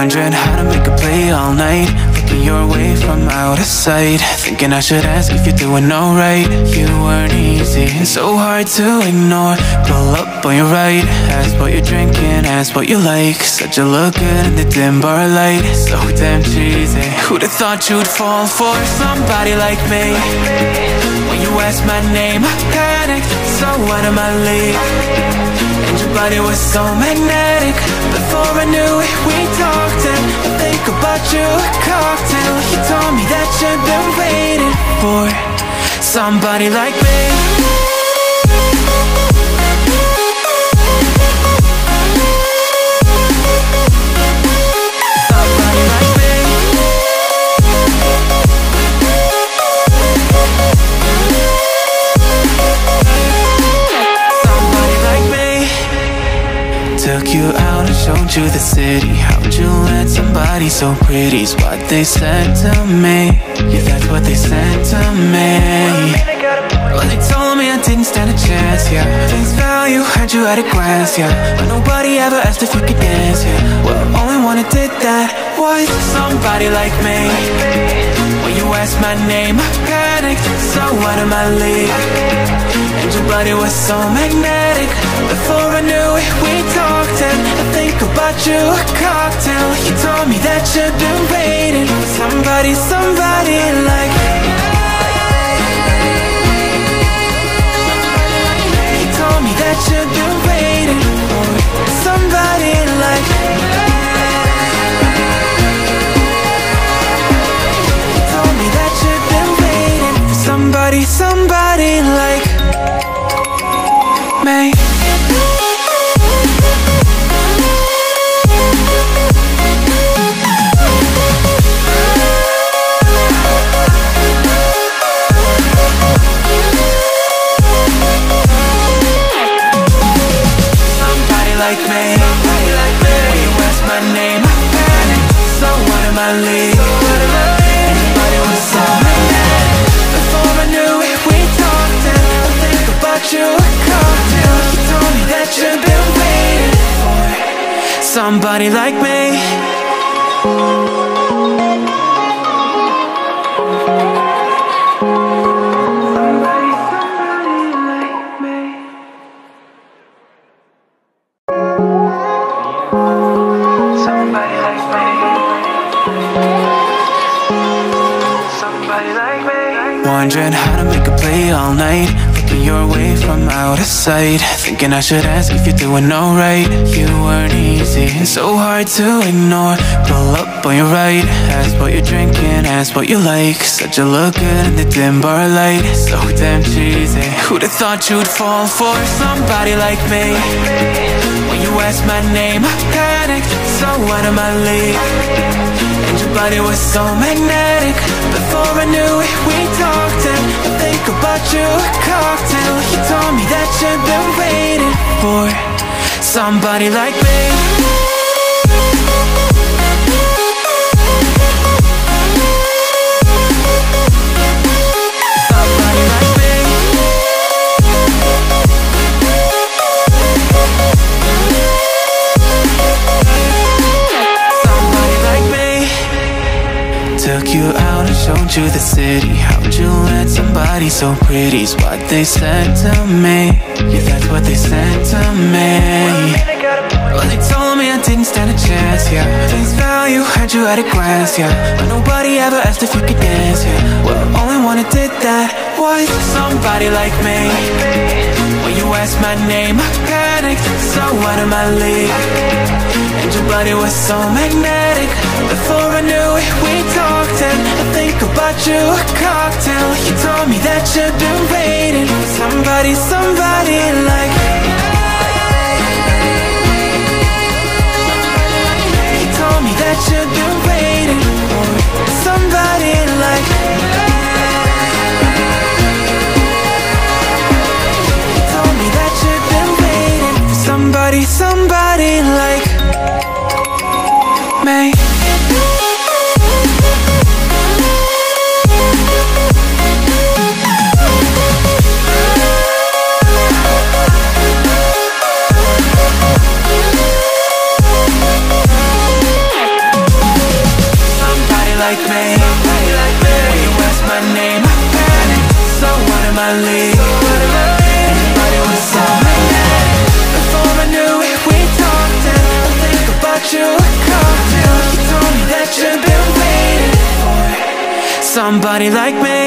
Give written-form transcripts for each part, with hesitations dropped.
Wondering how to make a play all night, looking your way from out of sight, thinking I should ask if you're doing alright. You weren't easy, so hard to ignore. Pull up on your right, ask what you're drinking, ask what you like. Said you look good in the dim bar light, so damn cheesy. Who'd have thought you'd fall for somebody like me? When you asked my name, I panicked, so out of my league. And your body was so magnetic. Before I knew it, we talked, and I think about you, a cocktail. You told me that you've been waiting for somebody like me. Took you out and showed you the city. How'd you let somebody so pretty's what they said to me? Yeah, that's what they said to me. Well, they told me I didn't stand a chance, yeah. Face value, had you at a glance, yeah. But nobody ever asked if you could dance, yeah. Well, only one who did that was somebody like me. When you asked my name, I panicked, so out of my league. And your body was so magnetic. Before I knew it, we talked, and I think about you, a cocktail. You told me that you've been waiting for somebody, somebody like me. You told me that you've been waiting for somebody like me. You told me that you've been waiting for somebody, somebody like me. Like me, when you asked my name, I panicked, so out of my league. Anybody was so magnetic. Before I knew it, we talked, and I think about you, a cocktail. You told me that you've been waiting for somebody like me. Wondering how to make a play all night, looking your way from out of sight, thinking I should ask if you're doing alright. You weren't easy, so hard to ignore. Pull up on your right, ask what you're drinking, ask what you like. Said you look good in the dim bar light, so damn cheesy. Who'd have thought you'd fall for somebody like me? When you asked my name, I panicked, so out of my league. And your body was so magnetic. Before I knew it, we talked, and I think about you, a cocktail. You told me that you've been waiting for somebody like me. Took you out and showed you the city. How'd you let somebody so pretty's what they said to me? Yeah, that's what they said to me. Well, they told me I didn't stand a chance, yeah. Face value, had you at a glance, yeah. But nobody ever asked if you could dance, yeah. Well, only one who did that was somebody like me. When you asked my name, I panicked, so out of my league. And your body was so magnetic. Before I knew it, we talked, and I think about you, a cocktail. You told me that you've been waiting for somebody, somebody like me. You told me that you've been waiting for somebody like me. You told me that you've been waiting for somebody, somebody like me. my league. Everybody was so magnetic. Before I knew it, we talked and I think about you a cocktail. You told me that you've been waiting for somebody like me.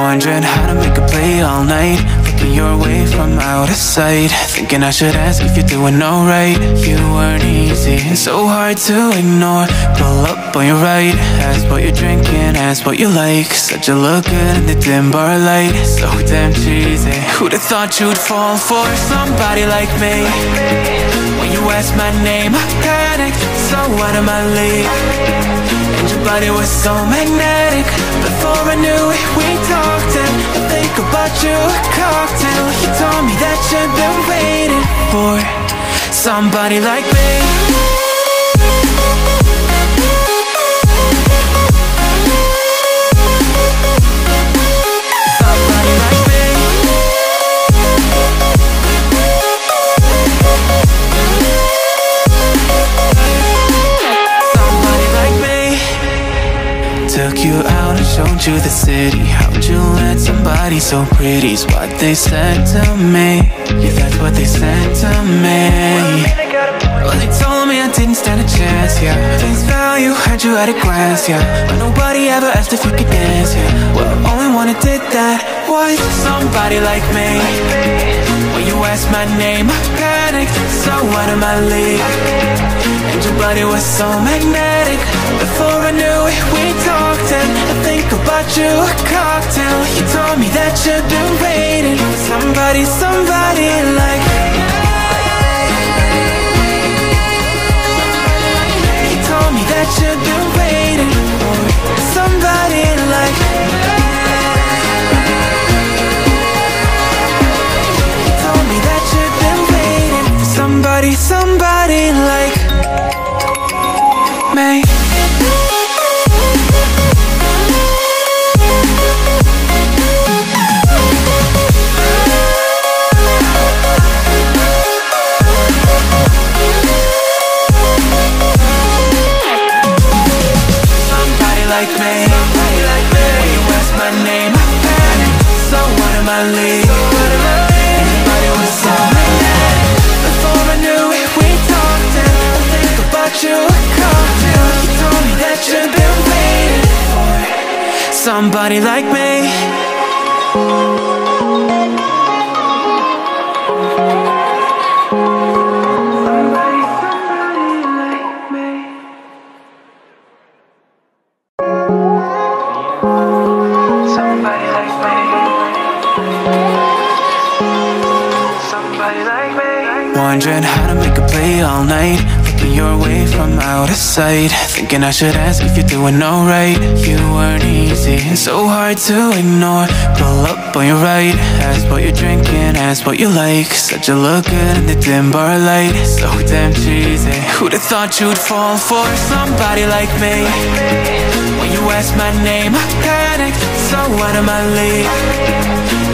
Wondering how to make a play all night, looking your way from out of sight, thinking I should ask if you're doing alright. You weren't easy and so hard to ignore. Pull up on your right, ask what you're drinking, ask what you like. Said you look good in the dim bar light, so damn cheesy. Who'd have thought you'd fall for somebody like me? When you asked my name, I panicked, so out of my league. And your body was so magnetic. Before I knew it, we talked and I think about you a cocktail. You told me that you've been waiting for somebody like me. Somebody like me. Somebody like me. Took you out and showed you the city. How'd you let somebody so pretty's what they said to me? Yeah, that's what they said to me. Well, they told me I didn't stand a chance, yeah. Face value, had you at a glance, yeah. But nobody ever asked if you could dance, yeah. Well, only one who did that was somebody like me. When you asked my name, I panicked, so out of my league. And your body was so magnetic. Before I knew it, we talked and I think about you a cocktail. You told me that you've been waiting for somebody, somebody like me. You told me that you've been waiting for somebody like me. You told me that you've been waiting for somebody, somebody like me. Like me, when you asked my name, I panicked, so out of my league. Everybody was so magnetic. Before I knew it, we talked and I think about you a cocktail. You told me that you've been waiting for somebody like me. Wondering how to make a play all night, looking your way from out of sight, thinking I should ask if you're doing alright. You weren't easy and so hard to ignore. Pull up on your right, ask what you're drinking, ask what you like. Said you look good in the dim bar light, so damn cheesy. Who'd have thought you'd fall for somebody like me? When you asked my name, I panicked, so out of my league.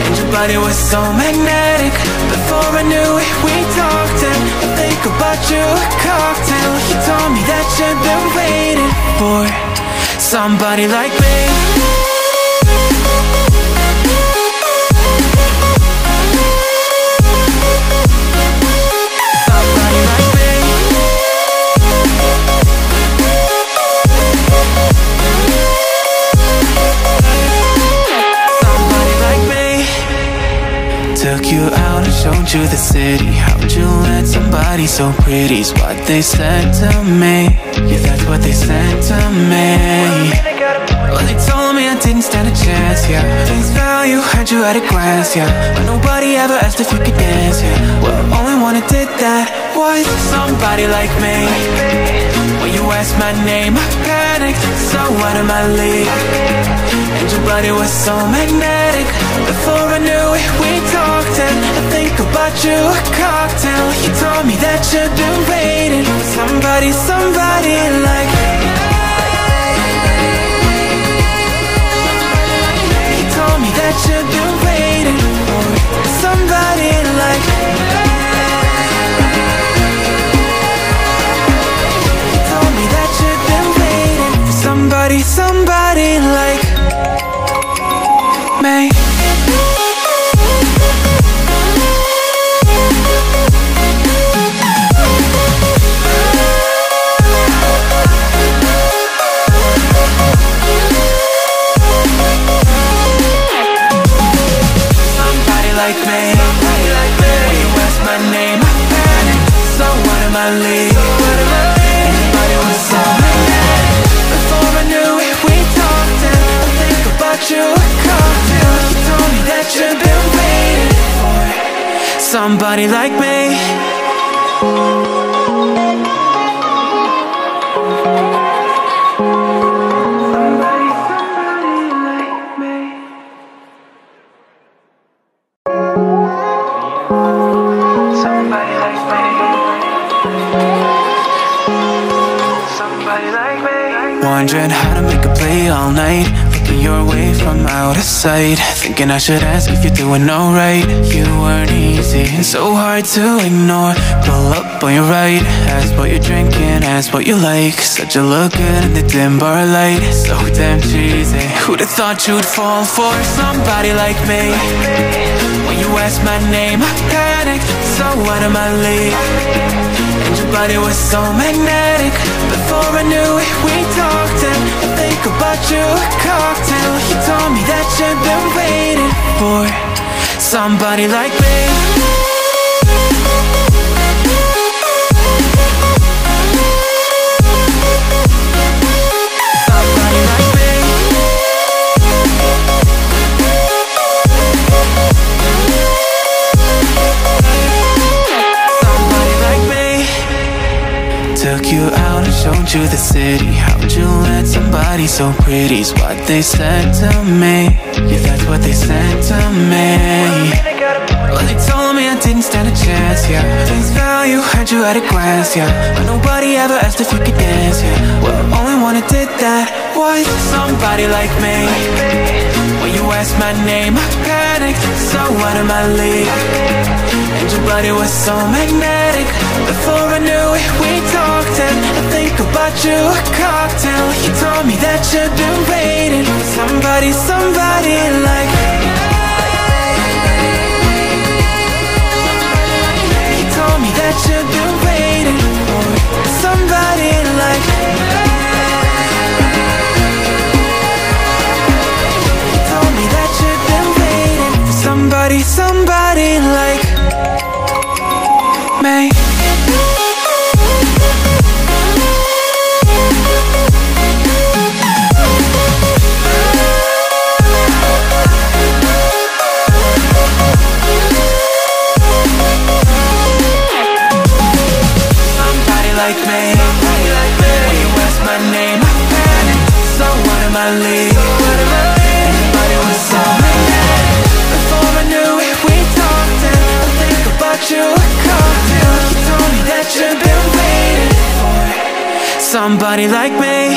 And your body was so magnetic. Before I knew it, we talked and I think about you a cocktail. You told me that you've been waiting for somebody like me. Somebody like me. Somebody like me. Took you out and showed you the city. How'd you let somebody so pretty's what they said to me? Yeah, that's what they said to me. Well, they told me I didn't stand a chance, yeah. Face value, had you at a glance, yeah. But nobody ever asked if you could dance, yeah. Well, only one who did that was somebody like me. When you asked my name, I panicked, so out of my league. And your body was so magnetic. Before I knew it, we talked and I think about you a cocktail. You told me that you've been waiting for somebody, somebody like me. somebody like me. Wondering how to make a play all night, looking your way from out of sight, thinking I should ask if you're doing alright. You weren't easy and so hard to ignore. Pull up on your right, ask what you're drinking, ask what you like. Said you look good in the dim bar light, so damn cheesy. Who'd have thought you'd fall for somebody like me? When you asked my name, I panicked, so out of my league. And your body was so magnetic. Before I knew it, we talked, and I think about you a cocktail. You told me that you've been waiting for somebody like me. Took you out and showed you the city. How'd you let somebody so pretty's what they said to me? Yeah, that's what they said to me. Well, they told me I didn't stand a chance, yeah. Face value, had you at a glance, yeah. But nobody ever asked if you could dance, yeah. Well, only one who did that was somebody like me. When you asked my name, I panicked, so out of my league. And your body was so magnetic. Before I knew it, we talked, and I think about you a cocktail. You told me that you've been waiting for somebody, somebody like me. You told me that you've been waiting for somebody like me. You told me that you've been waiting for somebody, somebody like me. Like me, when you asked my name, I panicked, so out of my league. Everybody was so magnetic. Before I knew it, we talked, and I think about you a cocktail. You told me that you've been waiting for somebody like me.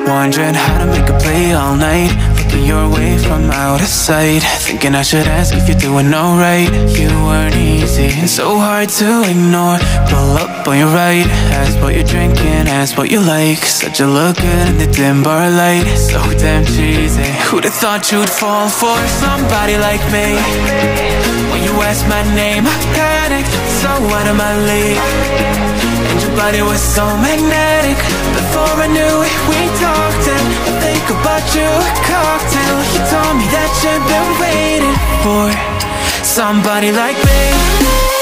Wondering how to make a play all night, looking your way from out of sight, thinking I should ask if you're doing alright. You weren't easy and so hard to ignore. Pull up on your right, ask what you're drinking, ask what you like. Said you look good in the dim bar light, so damn cheesy. Who'd have thought you'd fall for somebody like me? When you asked my name, I panicked, so out of my league. And your body was so magnetic. Before I knew it, we talked, and I think about you a cocktail. You told me that you've been waiting for somebody like me.